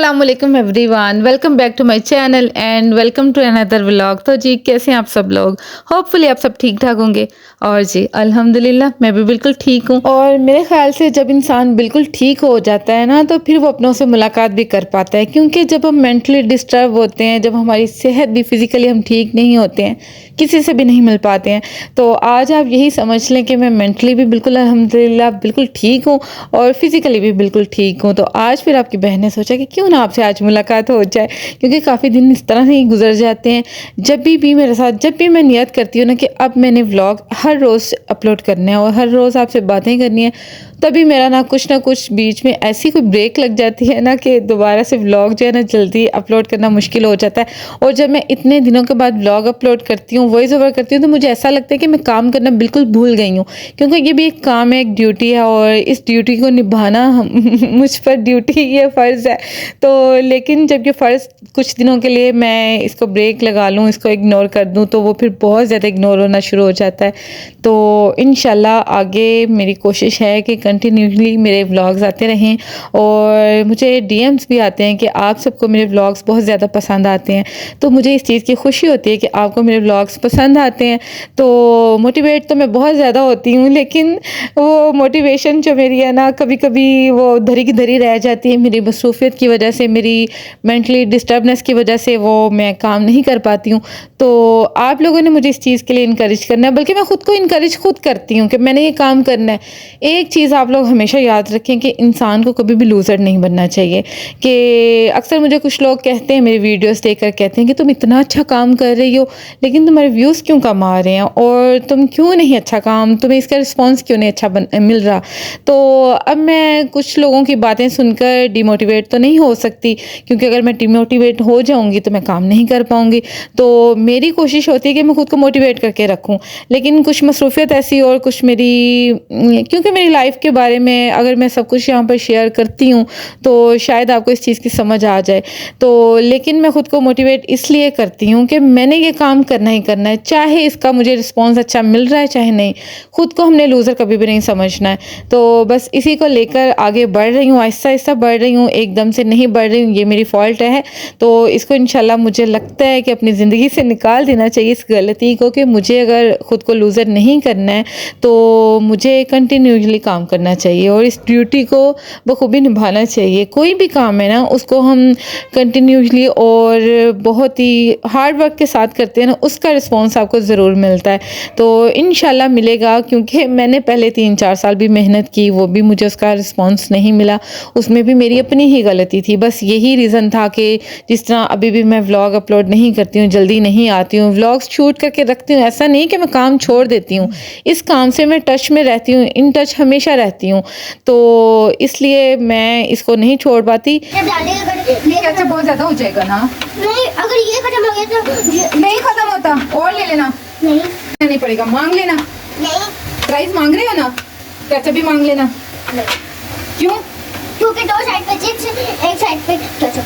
अस्सलामुअलैकुम everyone, welcome back to my channel and welcome to another vlog. तो जी कैसे हैं आप सब लोग। होपफुली आप सब ठीक ठाक होंगे। और जी अल्हम्दुलिल्लाह मैं भी बिल्कुल ठीक हूँ। और मेरे ख्याल से जब इंसान बिल्कुल ठीक हो जाता है ना, तो फिर वो अपनों से मुलाकात भी कर पाता है। क्योंकि जब हम मेंटली डिस्टर्ब होते हैं, जब हमारी सेहत भी फिज़िकली हम ठीक नहीं होते हैं, किसी से भी नहीं मिल पाते हैं, तो आज आप यही समझ लें कि मैं मेंटली भी बिल्कुल अल्हम्दुलिल्लाह बिल्कुल ठीक हूँ और फिज़िकली भी बिल्कुल ठीक हूँ। तो आज फिर आपकी बहन ने सोचा कि क्यों ना आपसे आज मुलाकात हो जाए, क्योंकि काफ़ी दिन इस तरह से ही गुजर जाते हैं। भी मेरे साथ जब भी मैं नियत करती हूँ ना कि अब मैंने व्लॉग हर रोज़ अपलोड करने हैं और हर रोज़ आपसे बातें करनी है, तभी मेरा ना कुछ बीच में ऐसी कोई ब्रेक लग जाती है ना कि दोबारा से व्लॉग जो है ना जल्दी अपलोड करना मुश्किल हो जाता है। और जब मैं इतने दिनों के बाद व्लॉग अपलोड करती हूँ, वॉइस ओवर करती हूँ, तो मुझे ऐसा लगता है कि मैं काम करना बिल्कुल भूल गई हूँ। क्योंकि ये भी एक काम है, एक ड्यूटी है और इस ड्यूटी को निभाना मुझ पर ड्यूटी ये फ़र्ज़ है। तो लेकिन जब ये फ़र्ज़ कुछ दिनों के लिए मैं इसको ब्रेक लगा लूँ, इसको इग्नोर कर दूँ, तो वो फिर बहुत ज़्यादा इग्नोर होना शुरू हो जाता है। तो इंशाल्लाह आगे मेरी कोशिश है कि कंटिन्यूसली मेरे व्लॉग्स आते रहें। और मुझे डीएम्स भी आते हैं कि आप सबको मेरे व्लॉग्स बहुत ज़्यादा पसंद आते हैं। तो मुझे इस चीज़ की खुशी होती है कि आपको मेरे व्लॉग्स पसंद आते हैं। तो मोटिवेट तो मैं बहुत ज़्यादा होती हूँ, लेकिन वो मोटिवेशन जो मेरी है ना, कभी-कभी वो धरी की धरी रह जाती है। मेरी मसरूफ़ियत की वजह से, मेरी मेंटली डिस्टर्बनेस की वजह से वो मैं काम नहीं कर पाती हूँ। तो आप लोगों ने मुझे इस चीज़ के लिए इनकरेज करना है, बल्कि मैं खुद को इनकरेज खुद करती हूँ कि मैंने ये काम करना है। एक चीज़ आप लोग हमेशा याद रखें कि इंसान को कभी भी लूज़र नहीं बनना चाहिए। कि अक्सर मुझे कुछ लोग कहते हैं, मेरी वीडियोस देखकर कहते हैं कि तुम इतना अच्छा काम कर रही हो, लेकिन तुम्हारे व्यूज़ क्यों कम आ रहे हैं और तुम क्यों नहीं अच्छा काम, तुम्हें इसका रिस्पॉन्स क्यों नहीं अच्छा मिल रहा। तो अब मैं कुछ लोगों की बातें सुनकर डिमोटिवेट तो नहीं हो सकती, क्योंकि अगर मैं डिमोटिवेट हो जाऊँगी तो मैं काम नहीं कर पाऊँगी। तो मेरी कोशिश होती है कि मैं खुद को मोटिवेट करके रखूँ। लेकिन कुछ मसरूफ़ियत ऐसी और कुछ मेरी क्योंकि मेरी लाइफ के बारे में अगर मैं सब कुछ यहाँ पर शेयर करती हूँ, तो शायद आपको इस चीज़ की समझ आ जाए। तो लेकिन मैं खुद को मोटिवेट इसलिए करती हूँ कि मैंने ये काम करना ही करना है, चाहे इसका मुझे रिस्पॉन्स अच्छा मिल रहा है चाहे नहीं। खुद को हमने लूज़र कभी भी नहीं समझना है। तो बस इसी को लेकर आगे बढ़ रही हूँ, आहिस्ता-आहिस्ता बढ़ रही हूँ, एकदम से नहीं बढ़ रही हूँ, ये मेरी फ़ॉल्ट है। तो इसको इंशाल्लाह मुझे लगता है कि अपनी ज़िंदगी से निकाल देना चाहिए इस गलती को, कि मुझे अगर खुद को लूज़र नहीं करना है तो मुझे कंटिन्यूअसली काम करना चाहिए और इस ड्यूटी को बखूबी निभाना चाहिए। कोई भी काम है ना, उसको हम कंटिन्यूअसली और बहुत ही हार्ड वर्क के साथ करते हैं ना, उसका रिस्पॉन्स आपको ज़रूर मिलता है। तो इंशाल्लाह मिलेगा, क्योंकि मैंने पहले 3-4 साल भी मेहनत की, वो भी मुझे उसका रिस्पॉन्स नहीं मिला। उसमें भी मेरी अपनी ही गलती थी। बस यही रीज़न था कि जिस तरह अभी भी मैं व्लॉग अपलोड नहीं करती हूँ, जल्दी नहीं आती हूँ, व्लॉग्स शूट करके रखती हूँ। ऐसा नहीं कि मैं काम छोड़ देती हूँ, इस काम से मैं टच में रहती हूँ, इन टच हमेशा रहती हूँ। तो इसलिए मैं इसको नहीं छोड़ पाती। ये अच्छा बहुत ज़्यादा हो जाएगा ना। नहीं, अगर ये खत्म हो गया तो नहीं खत्म होता, और ले लेना। नहीं पड़ेगा, मांग लेना। नहीं प्राइस मांग रहे हो ना, कैसे भी मांग लेना। नहीं, क्यों? क्योंकि 2 साइड पे चिप्स, एक साइड पे केचप।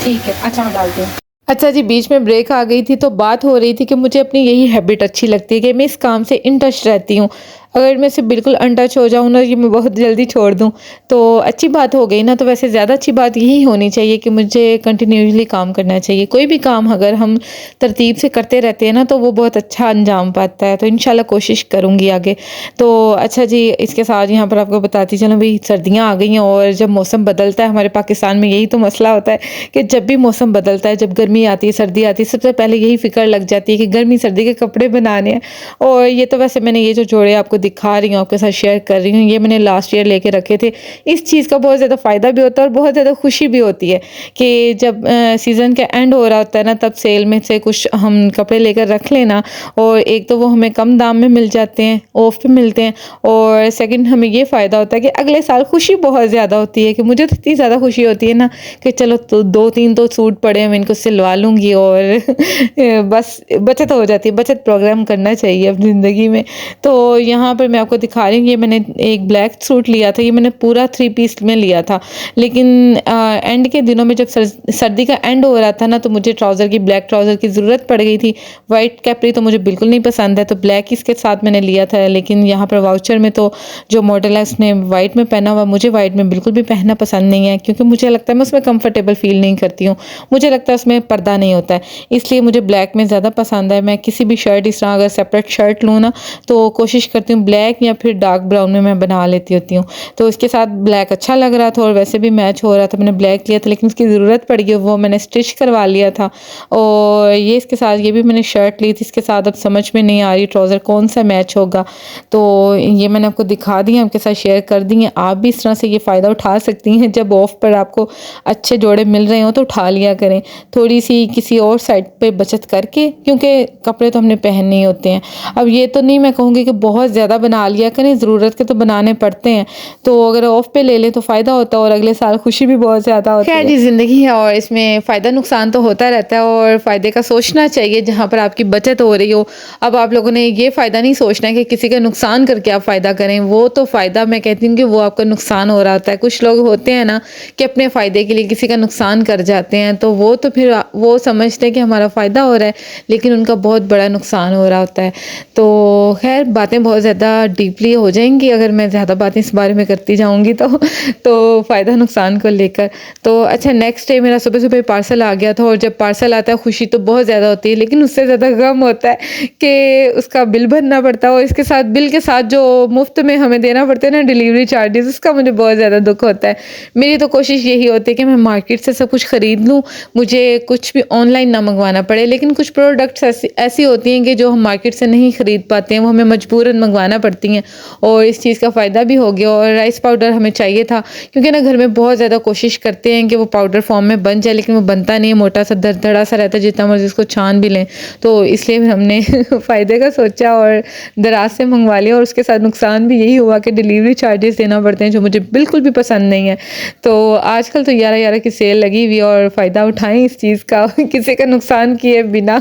ठीक है, अच्छा मैं डालती हूँ। अच्छा जी, बीच में ब्रेक आ गई थी, तो बात हो रही थी कि मुझे अपनी यही हैबिट अच्छी लगती है कि मैं इस काम से इन टच रहती हूँ। अगर मैं इससे बिल्कुल अनटच हो जाऊँ ना, कि मैं बहुत जल्दी छोड़ दूँ, तो अच्छी बात हो गई ना। तो वैसे ज़्यादा अच्छी बात यही होनी चाहिए कि मुझे कंटिन्यूअसली काम करना चाहिए। कोई भी काम अगर हम तरतीब से करते रहते हैं ना, तो वो बहुत अच्छा अंजाम पाता है। तो इंशाल्लाह कोशिश करूँगी आगे। तो अच्छा जी, इसके साथ यहाँ पर आपको बताती चलूँ, भाई सर्दियाँ आ गई हैं और जब मौसम बदलता है, हमारे पाकिस्तान में यही तो मसला होता है कि जब भी मौसम बदलता है, जब गर्मी आती है सर्दी आती है, सबसे पहले यही फ़िक्र लग जाती है कि गर्मी सर्दी के कपड़े बनाने हैं। और ये तो वैसे मैंने ये जो जोड़े आपको दिखा रही हूँ, आपके साथ शेयर कर रही हूँ, ये मैंने लास्ट ईयर लेके रखे थे। इस चीज़ का बहुत ज़्यादा फ़ायदा भी होता है और बहुत ज़्यादा खुशी भी होती है कि जब सीज़न का एंड हो रहा होता है ना, तब सेल में से कुछ हम कपड़े लेकर रख लेना। और एक तो वो हमें कम दाम में मिल जाते हैं, ऑफ पे मिलते हैं, और सेकंड हमें ये फ़ायदा होता है कि अगले साल खुशी बहुत ज़्यादा होती है। कि मुझे तो इतनी ज़्यादा खुशी होती है ना कि चलो तो 2-3 तो सूट पड़े हैं, मैं इनको सिलवा लूँगी और बस बचत हो जाती है। बचत प्रोग्राम करना चाहिए अपनी ज़िंदगी में। तो यहाँ यहाँ पर मैं आपको दिखा रही हूँ, ये मैंने एक ब्लैक सूट लिया था, ये मैंने पूरा 3 पीस में लिया था, लेकिन एंड के दिनों में जब सर्दी का एंड हो रहा था ना, तो मुझे ट्राउज़र की, ब्लैक ट्राउज़र की ज़रूरत पड़ गई थी। वाइट कैपरी तो मुझे बिल्कुल नहीं पसंद है, तो ब्लैक इसके साथ मैंने लिया था, लेकिन यहाँ पर वाउचर में तो जो मॉडल है उसने वाइट में पहना हुआ, मुझे वाइट में बिल्कुल भी पहनना पसंद नहीं है, क्योंकि मुझे लगता है मैं उसमें कंफर्टेबल फील नहीं करती हूँ, मुझे लगता है उसमें पर्दा नहीं होता है, इसलिए मुझे ब्लैक में ज़्यादा पसंद है। मैं किसी भी शर्ट इस तरह अगर सेपरेट शर्ट लूँ ना, तो कोशिश करती हूँ ब्लैक या फिर डार्क ब्राउन में मैं बना लेती होती हूँ। तो इसके साथ ब्लैक अच्छा लग रहा था और वैसे भी मैच हो रहा था, मैंने ब्लैक लिया था, लेकिन उसकी ज़रूरत पड़ गई, वो मैंने स्टिच करवा लिया था। और ये इसके साथ, ये भी मैंने शर्ट ली थी इसके साथ, अब समझ में नहीं आ रही ट्राउज़र कौन सा मैच होगा, तो ये मैंने आपको दिखा दी है, आपके साथ शेयर कर दी है। आप भी इस तरह से ये फ़ायदा उठा सकती हैं, जब ऑफ पर आपको अच्छे जोड़े मिल रहे हो तो उठा लिया करें, थोड़ी सी किसी और साइड पे बचत करके, क्योंकि कपड़े तो हमने पहनने ही होते हैं। अब ये तो नहीं मैं कहूँगी कि बहुत ज़्यादा बना लिया करें, ज़रूरत के तो बनाने पड़ते हैं, तो अगर ऑफ पे ले लें तो फ़ायदा होता है और अगले साल खुशी भी बहुत ज़्यादा होती है। खैर जी, ज़िंदगी है और इसमें फ़ायदा नुकसान तो होता रहता है, और फ़ायदे का सोचना चाहिए जहाँ पर आपकी बचत हो रही हो। अब आप लोगों ने ये फ़ायदा नहीं सोचना है कि किसी का नुकसान करके आप फ़ायदा करें, वो तो फ़ायदा मैं कहती हूँ कि वो आपका नुकसान हो रहा होता है। कुछ लोग होते हैं ना कि अपने फ़ायदे के लिए किसी का नुकसान कर जाते हैं, तो वो तो फिर वो समझते हैं कि हमारा फ़ायदा हो रहा है, लेकिन उनका बहुत बड़ा नुकसान हो रहा होता है। तो खैर बातें बहुत ज़्यादा डीपली हो जाएंगी अगर मैं ज़्यादा बातें इस बारे में करती जाऊँगी तो फ़ायदा नुकसान को लेकर। तो अच्छा, नेक्स्ट डे मेरा सुबह सुबह पार्सल आ गया था, और जब पार्सल आता है खुशी तो बहुत ज़्यादा होती है, लेकिन उससे ज़्यादा गम होता है कि उसका बिल भरना पड़ता है, और इसके साथ बिल के साथ जो मुफ्त में हमें देना पड़ता है ना डिलीवरी चार्जेस, उसका मुझे बहुत ज़्यादा दुख होता है। मेरी तो कोशिश यही होती है कि मैं मार्केट से सब कुछ ख़रीद लूँ, मुझे कुछ भी ऑनलाइन ना मंगवाना पड़े, लेकिन कुछ प्रोडक्ट्स ऐसी होती हैं कि जो हम मार्केट से नहीं ख़रीद पाते हैं, वो हमें मजबूरन मंगवाना पड़ती हैं, और इस चीज़ का फ़ायदा भी हो गया। और राइस पाउडर हमें चाहिए था, क्योंकि ना घर में बहुत ज़्यादा कोशिश करते हैं कि वो पाउडर फॉर्म में बन जाए, लेकिन वो बनता नहीं है, मोटा सा दरदरा सा रहता है, जितना मर्ज़ी उसको छान भी लें। तो इसलिए फिर हमने फ़ायदे का सोचा और दराज से मंगवा लिया, और उसके साथ नुकसान भी यही हुआ कि डिलीवरी चार्जेस देना पड़ते हैं, जो मुझे बिल्कुल भी पसंद नहीं है। तो आजकल तो 11-11 की सेल लगी हुई, और फ़ायदा उठाएं इस चीज़ का, किसी का नुकसान किए बिना।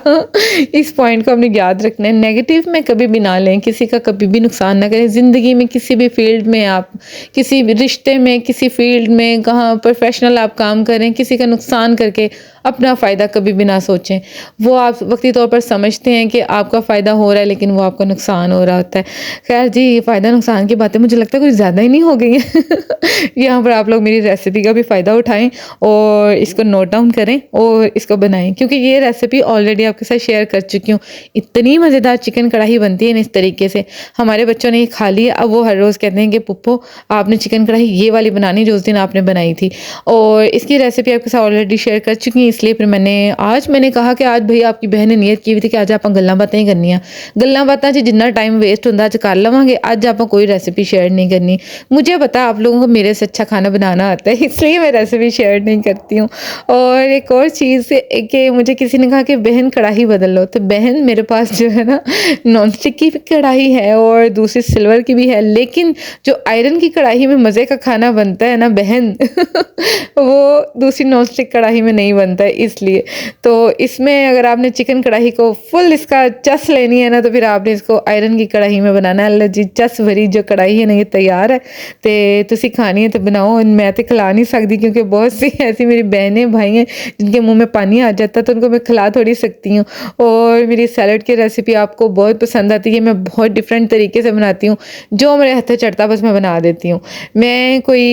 इस पॉइंट को हमने याद रखना है, नेगेटिव में कभी भी ना लें, किसी का कभी भी नुकसान ना करें। ज़िंदगी में किसी भी फील्ड में, आप किसी भी रिश्ते में, किसी फील्ड में, कहाँ प्रोफेशनल आप काम करें, किसी का नुकसान करके अपना फ़ायदा कभी भी ना सोचें। वो आप वक्ती तौर पर समझते हैं कि आपका फ़ायदा हो रहा है, लेकिन वो आपका नुकसान हो रहा होता है। खैर जी, ये फ़ायदा नुकसान की बातें मुझे लगता है कुछ ज़्यादा ही नहीं हो गई हैं। यहाँ पर आप लोग मेरी रेसिपी का भी फ़ायदा उठाएं और इसको नोट डाउन करें और इसको बनाएं, क्योंकि ये रेसिपी ऑलरेडी आपके साथ शेयर कर चुकी हूँ। इतनी मज़ेदार चिकन कढ़ाई बनती है ना इस तरीके से, हमारे बच्चों ने ये खा लिया, अब वो हर रोज़ कहते हैं कि पुप्पो आपने चिकन कढ़ाई ये वाली बनानी जो उस दिन आपने बनाई थी। और इसकी रेसिपी आपके साथ ऑलरेडी शेयर कर चुकी हूँ, इसलिए फिर मैंने कहा कि आज भई आपकी बहन ने नियत की हुई थी कि आज आप गल्लां बातें ही करनियां, गल्लां बातां 'ਚ जिन्ना टाइम वेस्ट ਹੁੰਦਾ ਅੱਜ कर लवांगे, आज आप कोई रेसिपी शेयर नहीं करनी। मुझे पता आप लोगों को मेरे से अच्छा खाना बनाना आता है, इसलिए मैं रेसिपी शेयर नहीं करती हूँ। और एक और चीज़ कि मुझे किसी ने कहा कि बहन कढ़ाई बदल लो, तो बहन मेरे पास जो है ना नॉन स्टिक की भी कढ़ाई है और दूसरी सिल्वर की भी है, लेकिन जो आयरन की कढ़ाई में मज़े का खाना बनता है ना बहन वो दूसरी नॉन स्टिक कढ़ाई में नहीं बनता है। इसलिए तो इसमें अगर आपने चिकन कढ़ाई को फुल इसका चस लेनी है ना, तो फिर आपने इसको आयरन की कढ़ाई में बनाना है। अल्लाह जी, चस भरी जो कढ़ाई है ना ये तैयार है, तो तुसी खानी है तो बनाओ। मैं तो खिला नहीं सकती, क्योंकि बहुत सी ऐसी मेरी बहनें भाई हैं जिनके मुंह में पानी आ जाता है, तो उनको मैं खिला थोड़ी सकती हूँ। और मेरी सैलड की रेसिपी आपको बहुत पसंद आती है, मैं बहुत डिफरेंट तरीके से बनाती हूँ, जो मेरे हाथ चढ़ता बस मैं बना देती हूँ। मैं कोई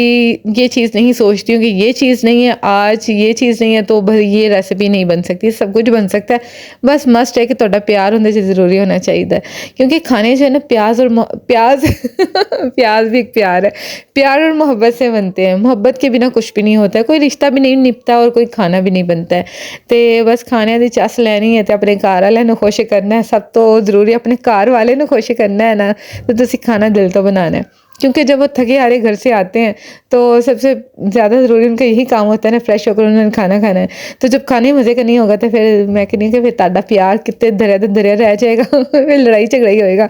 ये चीज़ नहीं सोचती हूँ कि ये चीज़ नहीं है, आज ये चीज़ नहीं है तो भाई ये रेसिपी नहीं बन सकती, सब कुछ बन सकता है। बस मस्ट है कि ਤੁਹਾਡਾ प्यार होने से ज़रूरी होना चाहिए, क्योंकि खाने जो है ना प्याज प्याज भी एक प्यार है, प्यार और मोहब्बत से बनते हैं। मोहब्बत के बिना कुछ भी नहीं होता है, कोई रिश्ता भी नहीं निभता और कोई खाना भी नहीं बनता है। तो बस खाने की चस लैनी है तो अपने घर वाले को खुश करना है, सब तो ज़रूरी अपने घर वाले को खुश करना है ना, तो तुसी खाना दिल तो बनाना है। क्योंकि जब वो थके हारे घर से आते हैं तो सबसे ज़्यादा ज़रूरी उनका यही काम होता है ना, फ्रेश होकर उन्होंने खाना खाना है। तो जब खाने मज़े का नहीं होगा तो फिर मैं कहनी कि फिर ताड़ा प्यार कितने दरिया रह जाएगा, फिर लड़ाई झगड़ा ही होएगा।